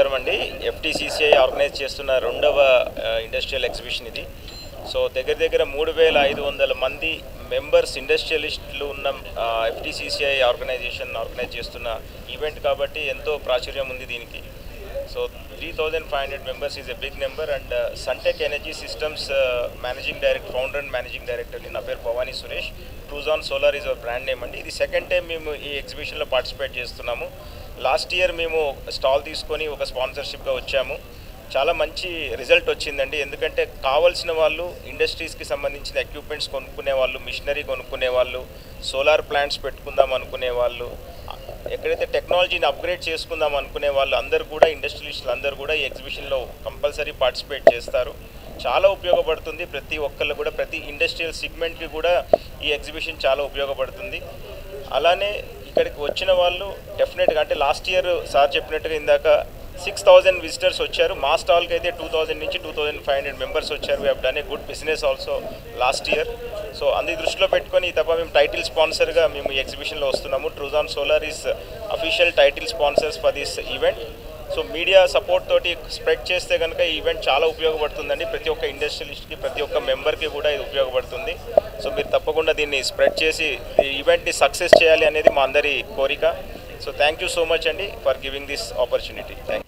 నమస్కారం అండి. FTCCI organise చేస్తున్న రెండవ ఇండస్ట్రియల్ ఎగ్జిబిషన్ ఇది. సో దగ్గర 3500 మంది మెంబర్స్ ఇండస్ట్రియలిస్టులు ఉన్న ఎఫ్టీసీసీఐ ఆర్గనైజ్ చేస్తున్న ఈవెంట్ కాబట్టి ఎంతో ప్రాచుర్యం ఉంది దీనికి. So 3500 members is a big number, and Suntech Energy Systems founder and managing director in na peru Bhavani Suresh. Truzon Solar is our brand name andi. Idi second time memu ee exhibition lo participate chestunnamo. Last year memu stall తీసుకొని ఒక sponsorship గా వచ్చాము. చాలా మంచి result వచ్చిందండి. ఎందుకంటే కావాల్సిన వాళ్ళు ఇండస్ట్రీస్కి సంబంధించిన ఎక్విప్మెంట్స్ కొనుక్కునే వాళ్ళు, మిషనరీ కొనుక్కునే వాళ్ళు, సోలార్ ప్లాంట్స్ పెట్టుకుందాం అనుకునే వాళ్ళు, ఎక్కడైతే టెక్నాలజీని అప్గ్రేడ్ చేసుకుందాం అనుకునే వాళ్ళు అందరూ కూడా, ఇండస్ట్రియలిస్టులు అందరూ కూడా ఈ ఎగ్జిబిషన్లో కంపల్సరీ పార్టిసిపేట్ చేస్తారు. చాలా ఉపయోగపడుతుంది ప్రతి ఒక్కళ్ళు కూడా, ప్రతి ఇండస్ట్రియల్ సెగ్మెంట్కి కూడా ఈ ఎగ్జిబిషన్ చాలా ఉపయోగపడుతుంది. అలానే ఇక్కడికి వచ్చిన వాళ్ళు డెఫినెట్గా, అంటే లాస్ట్ ఇయర్ సార్ చెప్పినట్టుగా ఇందాక 6000 విజిటర్స్ వచ్చారు. మా స్టాల్కి అయితే 2000 నుంచి 2500 మెంబర్స్ వచ్చారు. We have done a good business also last year. So అందు దృష్టిలో పెట్టుకొని తప్ప మేము టైటిల్ స్పాన్సర్గా మేము ఈ ఎగ్జిబిషన్లో వస్తున్నాము. ట్రూజాన్ solar is official title sponsors for this event. So media support తోటి స్ప్రెడ్ చేస్తే కనుక ఈ ఈవెంట్ చాలా ఉపయోగపడుతుందండి. ప్రతి ఒక్క ఇండస్ట్రియలిస్ట్కి, ప్రతి ఒక్క మెంబర్కి కూడా ఇది ఉపయోగపడుతుంది. సో మీరు తప్పకుండా దీన్ని స్ప్రెడ్ చేసి ఈ ఈవెంట్ని సక్సెస్ చేయాలి అనేది మా అందరి కోరిక. So thank you so much అండి for giving this opportunity. Thank